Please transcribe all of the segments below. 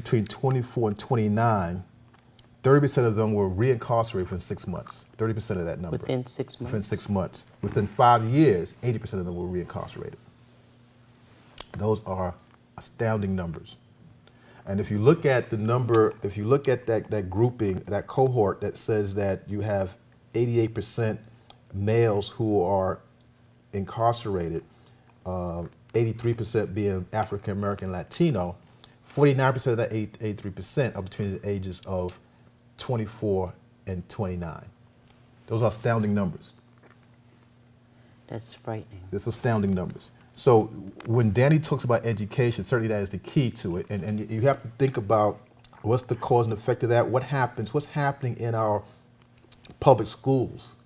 between 24 and 29, 30% of them were reincarcerated within 6 months. 30% of that number. Within 6 months? Within 6 months. Within 5 years, 80% of them were reincarcerated. Those are astounding numbers. And if you look at the number, if you look at that grouping, that cohort that says that you have 88% males who are incarcerated, 83% being African American Latino, 49% of that 83% are between the ages of 24 and 29. Those are astounding numbers. That's frightening. It's astounding numbers. So when Danny talks about education, certainly that is the key to it. And you have to think about what's the cause and effect of that, what's happening in our public schools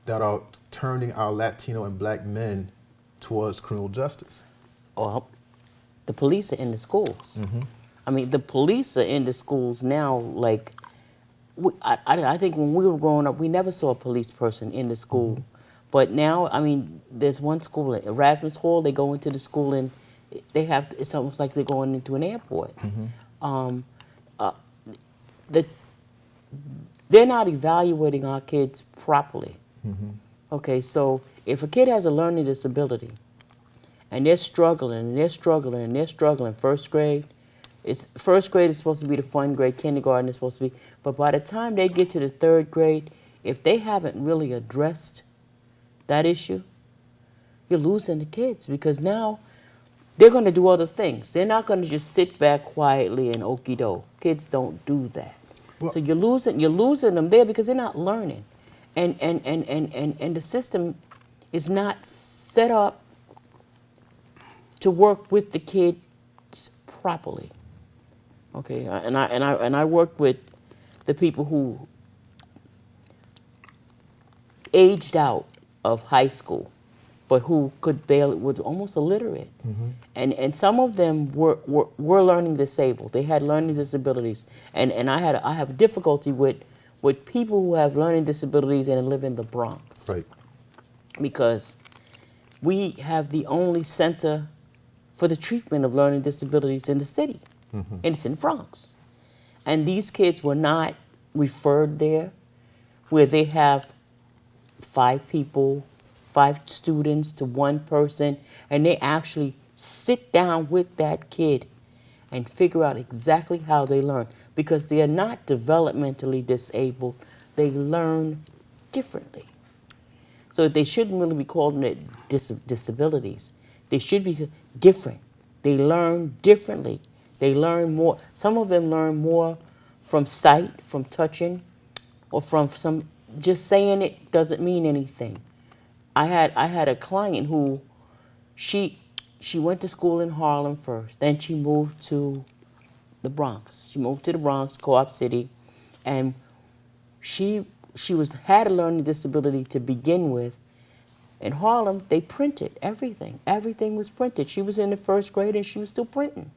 that are turning our Latino and black men towards criminal justice. Well, the police are in the schools. I mean, the police are in the schools now. Like, I think when we were growing up, we never saw a police person in the school. But now, I mean, there's one school, Erasmus Hall, they go into the school and they have, it's almost like they're going into an airport. They're not evaluating our kids properly. Okay, so if a kid has a learning disability and they're struggling and they're struggling and they're struggling, first grade is supposed to be the fun grade, kindergarten is supposed to be, but by the time they get to the third grade, if they haven't really addressed that issue, you're losing the kids because now they're going to do other things. They're not going to just sit back quietly and okie doke. Kids don't do that. Well, so you're losing them there because they're not learning. And the system is not set up to work with the kids properly. Okay, and I work with the people who aged out of high school, but who could barely, was almost illiterate. And some of them were learning disabled. They had learning disabilities. And I have difficulty with people who have learning disabilities and live in the Bronx. Right. Because we have the only center for the treatment of learning disabilities in the city. And it's in the Bronx. And these kids were not referred there, where they have 5 students to 1 person, and they actually sit down with that kid and figure out exactly how they learn, because they are not developmentally disabled, they learn differently. So they shouldn't really be calling it disabilities. They should be different. They learn differently. They learn more. Some of them learn more from sight, from touching, or from some, just saying it doesn't mean anything. I had a client who, she went to school in Harlem first, then she moved to the Bronx. She moved to the Bronx, Co-op City, and she had a learning disability to begin with. In Harlem, they printed everything. Everything was printed. She was in the 1st grade and she was still printing.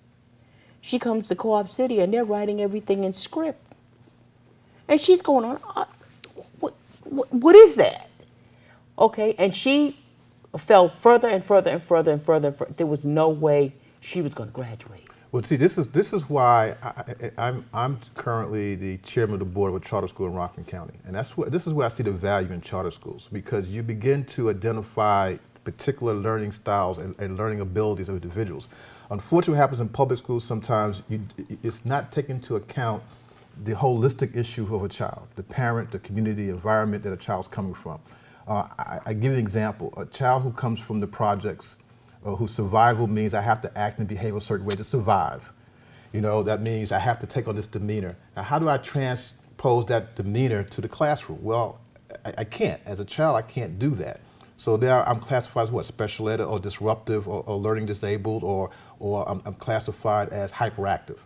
She comes to Co-op City and they're writing everything in script. And she's going on, what is that? Okay, and she fell further and further and further and further. There was no way she was going to graduate. Well, see, this is why I'm currently the chairman of the board of a charter school in Rockland County, and this is where I see the value in charter schools, because you begin to identify particular learning styles and learning abilities of individuals. Unfortunately, what happens in public schools sometimes, it's not taken into account the holistic issue of a child, the parent, the community, environment that a child's coming from. I give you an example. A child who comes from the projects, whose survival means I have to act and behave a certain way to survive. You know, that means I have to take on this demeanor. Now, how do I transpose that demeanor to the classroom? Well, I can't. As a child, I can't do that. So now I'm classified as what? Special ed or disruptive or learning disabled, or I'm classified as hyperactive.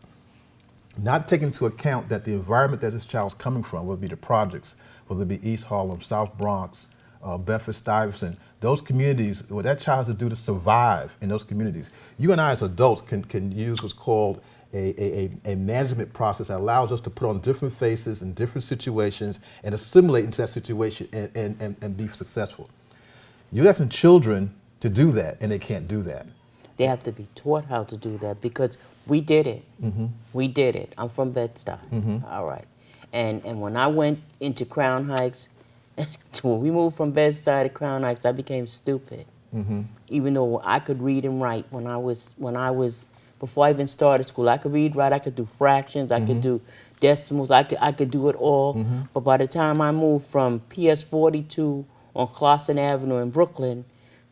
Not taking into account that the environment that this child's coming from, whether it be the projects, whether it be East Harlem, South Bronx, Bedford-Stuyvesant, those communities, what that child has to do to survive in those communities. You and I as adults can use what's called a management process that allows us to put on different faces in different situations and assimilate into that situation and be successful. You're asking children to do that, and they can't do that. They have to be taught how to do that, because We did it. We did it. I'm from Bed-Stuy. All right. And when I went into Crown Heights, when we moved from Bed-Stuy to Crown Heights, I became stupid. Even though I could read and write when I was before I even started school, I could read, write, I could do fractions, I could do decimals, I could do it all. But by the time I moved from PS 42 on Clawson Avenue in Brooklyn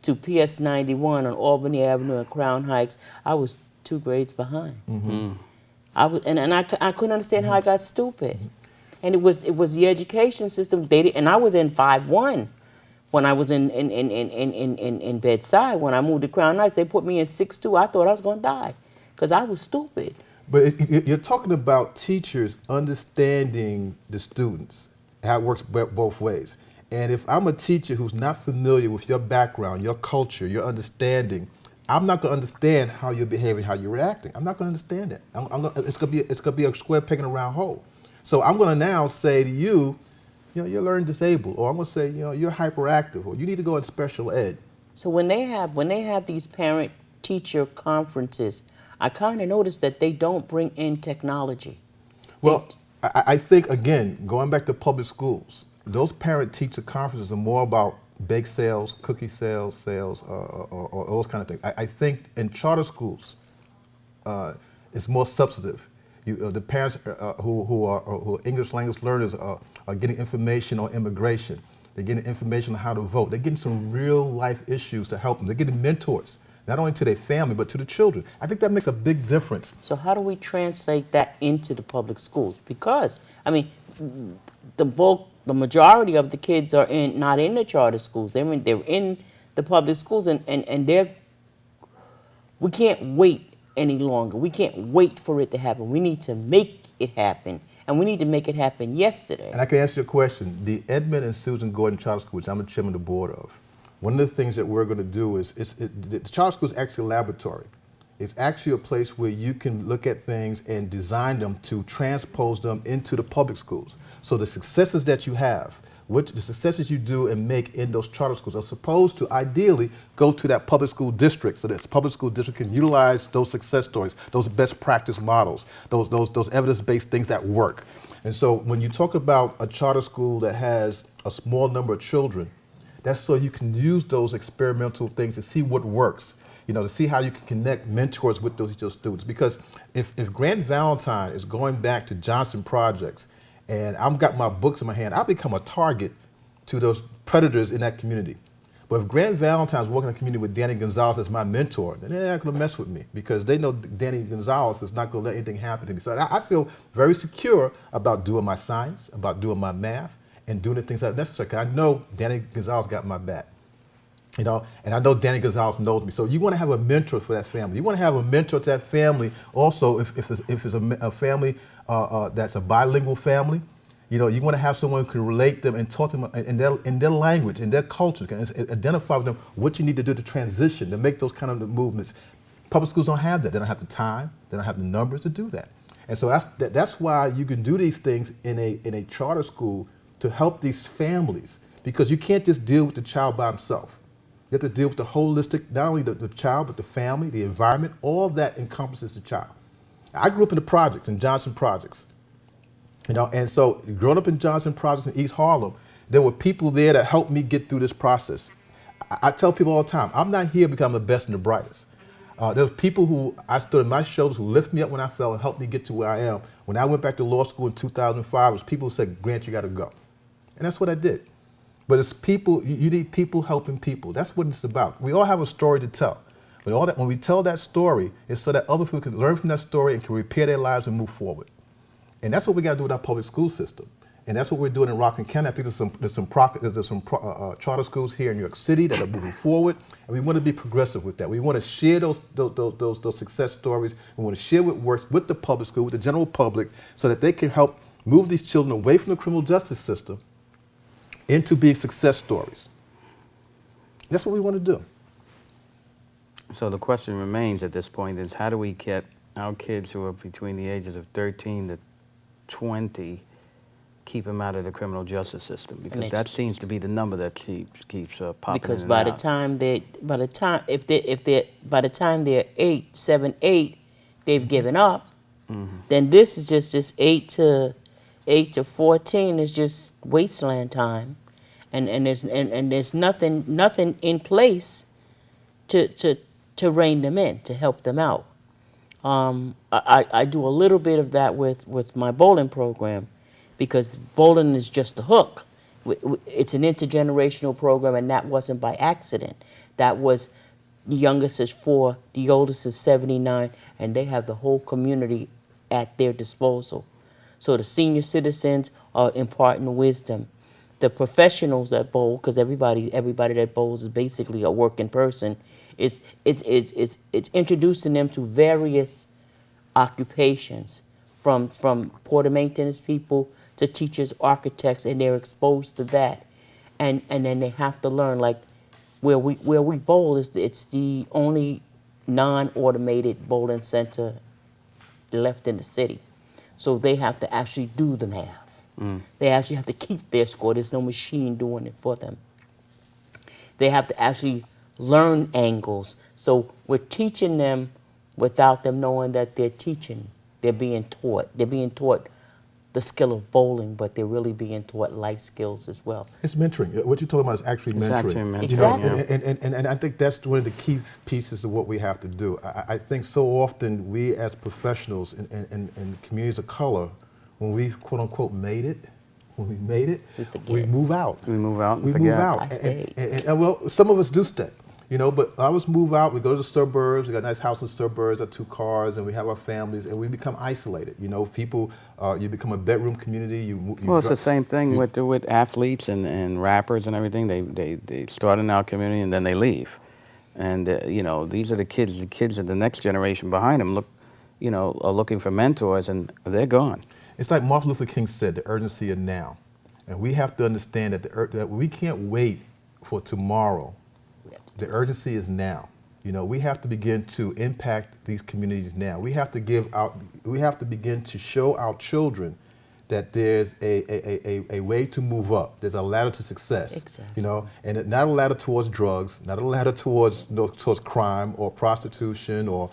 to PS 91 on Albany Avenue in Crown Heights, I was 2 grades behind. I was, I couldn't understand how I got stupid. And it was the education system. And I was in 5-1 when I was in Bed-Stuy. When I moved to Crown Heights, they put me in 6-2. I thought I was going to die because I was stupid. But you're talking about teachers understanding the students, how it works both ways. And if I'm a teacher who's not familiar with your background, your culture, your understanding, I'm not going to understand how you're behaving, how you're reacting. I'm not going to understand that. It's going to be a square peg in a round hole. So I'm going to now say to you, you're learning disabled, or I'm going to say, you're hyperactive, or you need to go in special ed. So when they have these parent-teacher conferences, I kind of noticed that they don't bring in technology. Well, I think, again, going back to public schools, those parent-teacher conferences are more about bake sales, cookie sales, or those kind of things. I think in charter schools, it's more substantive. The parents who are English language learners are getting information on immigration. They're getting information on how to vote. They're getting some real life issues to help them. They're getting mentors, not only to their family, but to the children. I think that makes a big difference. So how do we translate that into the public schools? Because, I mean, the majority of the kids are not in the charter schools. They're in the public schools, and we can't wait any longer. We can't wait for it to happen. We need to make it happen, and we need to make it happen yesterday. And I can answer your question. The Edmund and Susan Gordon Charter School, which I'm the chairman of the board of, one of the things that we're going to do is the charter school is actually a laboratory. It's actually a place where you can look at things and design them to transpose them into the public schools. So the successes that you have, the successes you do and make in those charter schools are supposed to ideally go to that public school district, so that public school district can utilize those success stories, those best practice models, those evidence-based things that work. And so when you talk about a charter school that has a small number of children, that's so you can use those experimental things to see what works, to see how you can connect mentors with those students. Because if Grant Valentine is going back to Johnson Projects and I've got my books in my hand, I'll become a target to those predators in that community. But if Grant Valentine's working in a community with Danny Gonzalez as my mentor, then they're not going to mess with me because they know Danny Gonzalez is not going to let anything happen to me. So I feel very secure about doing my science, about doing my math, and doing the things that are necessary. Because I know Danny Gonzalez got my back. And I know Danny Gonzalez knows me. So you want to have a mentor for that family. You want to have a mentor to that family. Also, if it's a family that's a bilingual family, you want to have someone who can relate them and talk to them in their language, in their culture, can identify with them what you need to do to transition, to make those kind of movements. Public schools don't have that. They don't have the time. They don't have the numbers to do that. And so that's why you can do these things in a charter school to help these families, because you can't just deal with the child by himself. You have to deal with the holistic, not only the child, but the family, the environment. All of that encompasses the child. I grew up in the projects, in Johnson Projects. And so growing up in Johnson Projects in East Harlem, there were people there that helped me get through this process. I tell people all the time, I'm not here because I'm the best and the brightest. There's people who I stood on my shoulders who lifted me up when I fell and helped me get to where I am. When I went back to law school in 2005, it was people who said, Grant, you got to go. And that's what I did. But it's people, you need people helping people. That's what it's about. We all have a story to tell. But when we tell that story, it's so that other people can learn from that story and can repair their lives and move forward. And that's what we got to do with our public school system. And that's what we're doing in Rockland County. I think there's some charter schools here in New York City that are moving forward. And we want to be progressive with that. We want to share those success stories. We want to share what works with the public school, with the general public, so that they can help move these children away from the criminal justice system into being success stories. That's what we want to do. So the question remains at this point is, how do we get our kids who are between the ages of 13 to 20, keep them out of the criminal justice system? Because that seems to be the number that keeps popping Because in by and the out. time they're 8, 7, 8, they've given up. Then this is just 8 to 14 is just wasteland time, and there's nothing in place to rein them in, to help them out. I do a little bit of that with my bowling program, because bowling is just the hook. It's an intergenerational program, and that wasn't by accident. That was, the youngest is 4, the oldest is 79, and they have the whole community at their disposal. So the senior citizens are imparting wisdom. The professionals that bowl, because everybody that bowls is basically a working person, it's introducing them to various occupations, from porter maintenance people to teachers, architects, and they're exposed to that, and then they have to learn, like where we bowl it's the only non-automated bowling center left in the city, so they have to actually do the math. They actually have to keep their score. There's no machine doing it for them. They have to actually learn angles. So we're teaching them without them knowing that they're teaching. They're being taught. They're being taught the skill of bowling, but they're really being taught life skills as well. It's mentoring. What you're talking about is actually It's mentoring. actually mentoring, Exactly. yeah. And I think that's one of the key pieces of what we have to do. I think so often we as professionals in communities of color, when we quote unquote made it, We forget. we move out. We move out and We forget. move out. I stayed. And well, some of us do stay. But others move out. We go to the suburbs. We got a nice house in the suburbs, our 2 cars, and we have our families, and we become isolated. People, you become a bedroom community. Well, it's the same thing with athletes and rappers and everything. They start in our community and then they leave, and these are the kids. The kids of the next generation behind them are looking for mentors, and they're gone. It's like Martin Luther King said, the urgency of now, and we have to understand that we can't wait for tomorrow. The urgency is now. We have to begin to impact these communities now. We have to begin to show our children that there's a way to move up. There's a ladder to success. Exactly. And not a ladder towards drugs, not a ladder towards crime or prostitution or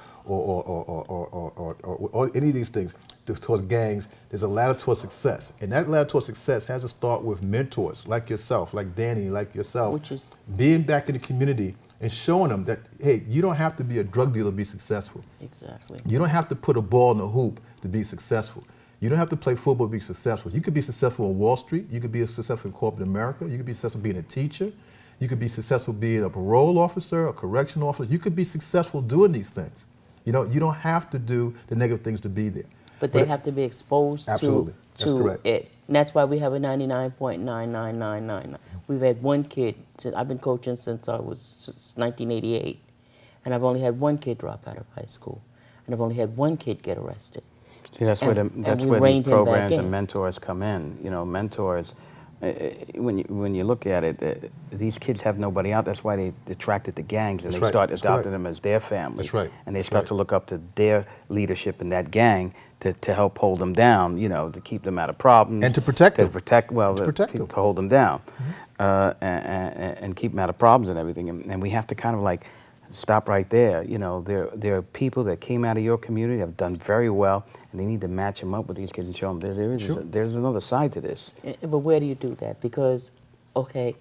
any of these things, towards gangs. There's a ladder towards success, and that ladder towards success has to start with mentors like yourself, like Danny, like yourself, Which is being back in the community and showing them that, hey, you don't have to be a drug dealer to be successful. exactly. You don't have to put a ball in a hoop to be successful. You don't have to play football to be successful. You could be successful on Wall Street. You could be successful in corporate America. You could be successful being a teacher. You could be successful being a parole officer, a correctional officer. You could be successful doing these things. You don't have to do the negative things to be there. But they have to be exposed Absolutely. That's to correct. it. And that's why we have a 99.99999. We've had one kid, I've been coaching since 1988, and I've only had one kid drop out of high school, and I've only had one kid get arrested. See, that's And- where and that's we where reined these him back programs and in. mentors come in. Mentors. When you look at it, these kids have nobody out. That's why they attracted to gangs, and That's they right. start That's adopting correct. them as their family. That's right. And they That's start right. to look up to their leadership in that gang to help hold them down. To keep them out of problems And to protect them. To protect them. to hold them down, and keep them out of problems and everything. And we have to kind of like stop right there. There are people that came out of your community have done very well, and they need to match them up with these kids and show them Sure. there's another side to this. But where do you do that? Because, okay,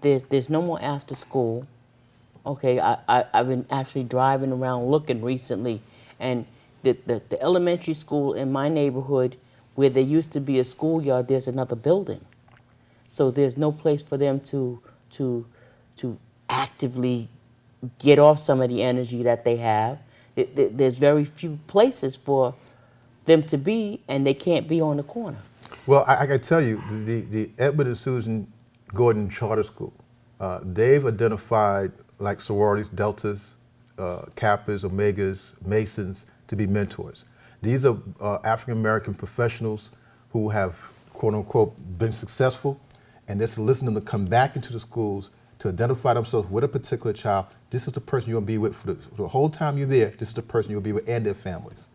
there's no more after school. Okay, I've been actually driving around looking recently, and the elementary school in my neighborhood, where there used to be a schoolyard, there's another building. So there's no place for them to actively get off some of the energy that they have. There's very few places for them to be, and they can't be on the corner. Well, I can tell you, the Edward and Susan Gordon Charter School, they've identified like sororities, deltas, kappas, omegas, masons to be mentors. These are African American professionals who have, quote unquote, been successful, and they're soliciting them to come back into the schools to identify themselves with a particular child. This is the person you're going to be with for the whole time you're there. This is the person you'll be with, and their families.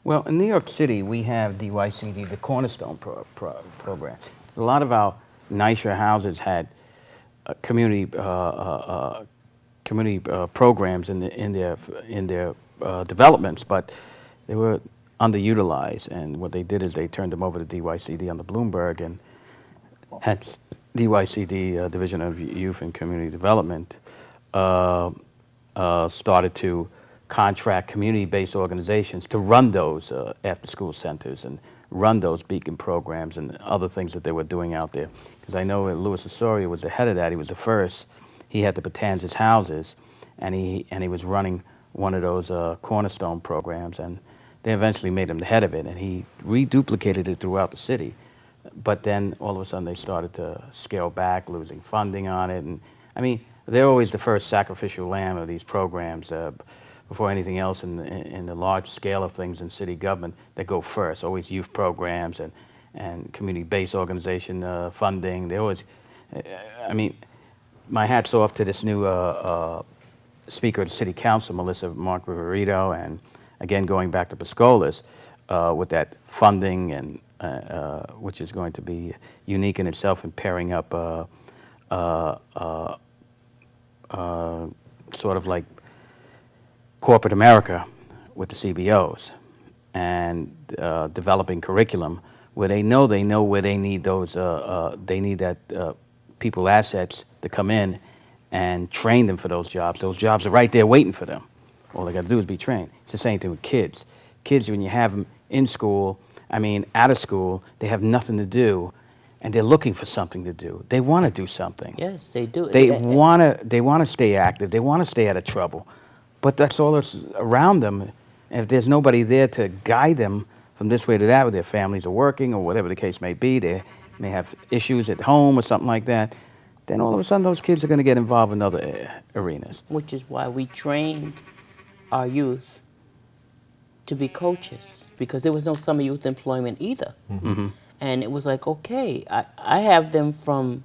Well, in New York City, we have DYCD, the Cornerstone program. A lot of our nicer houses had community programs in their developments, but they were underutilized. And what they did is they turned them over to DYCD under Bloomberg, and hence DYCD, Division of Youth and Community Development, started to contract community-based organizations to run those after-school centers and run those beacon programs and other things that they were doing out there. Because I know Louis Osorio was the head of that. He was the first. He had the Patanzas houses, and he was running one of those cornerstone programs, and they eventually made him the head of it, and he reduplicated it throughout the city. But then all of a sudden they started to scale back, losing funding on it. And I mean, they're always the first sacrificial lamb of these programs before anything else in the large scale of things in city government that go first. Always youth programs and community-based organization funding. They always, I mean, my hat's off to this new Speaker of the City Council, Melissa Mark Riverito, and again, going back to Pascolas with that funding, and which is going to be unique in itself in pairing up sort of like corporate America with the CBOs, and developing curriculum where they know where they need those, they need that people assets to come in and train them for those jobs. Those jobs are right there waiting for them. All they got to do is be trained. It's the same thing with kids. Kids, when you have them in school, I mean, out of school, they have nothing to do, and they're looking for something to do. They want to do something. Yes, they do. They want to stay active. They want to stay out of trouble. But that's all that's around them. And if there's nobody there to guide them from this way to that, where their families are working or whatever the case may be, they may have issues at home or something like that, then all of a sudden those kids are going to get involved in other arenas. Which is why we trained our youth to be coaches, because there was no summer youth employment either. Mm-hmm. And it was like, okay, I have them from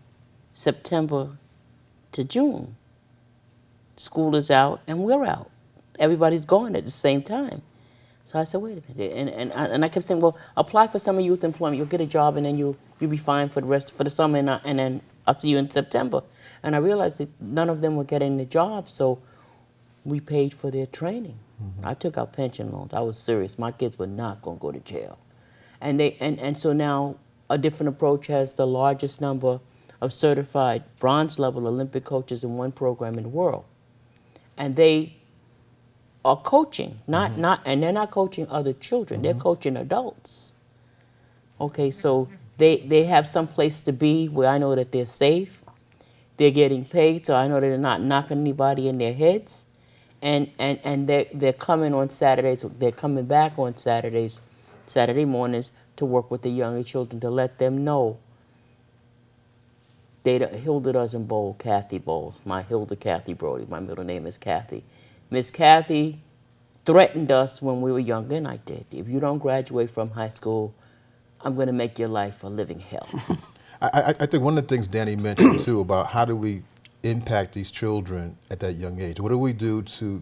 September to June. School is out and we're out. Everybody's gone at the same time. So I said, wait a minute. And I kept saying, well, apply for summer youth employment. You'll get a job, and then you'll be fine for the summer, and then I'll see you in September. And I realized that none of them were getting the job, so we paid for their training. Mm-hmm. I took out pension loans. I was serious. My kids were not going to go to jail. And so now a different approach has the largest number of certified bronze level Olympic coaches in one program in the world. And they are coaching, and they're not coaching other children. They're coaching adults. Okay, so they have some place to be where I know that they're safe. They're getting paid, so I know they're not knocking anybody in their heads. And they're coming on Saturdays. They're coming back on Saturday mornings to work with the younger children to let them know. Hilda doesn't bowl, Kathy bowls. My Hilda Kathy Brody. My middle name is Kathy. Miss Kathy threatened us when we were younger, and I did. If you don't graduate from high school, I'm going to make your life a living hell. I think one of the things Danny mentioned too about how do we impact these children at that young age? What do we do to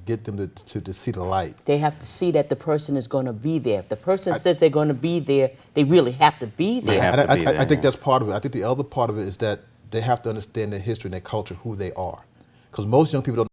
get them to see the light? They have to see that the person is going to be there. If the person says they're going to be there, they really have to be there. I think that's part of it. I think the other part of it is that they have to understand their history and their culture, who they are. Because most young people don't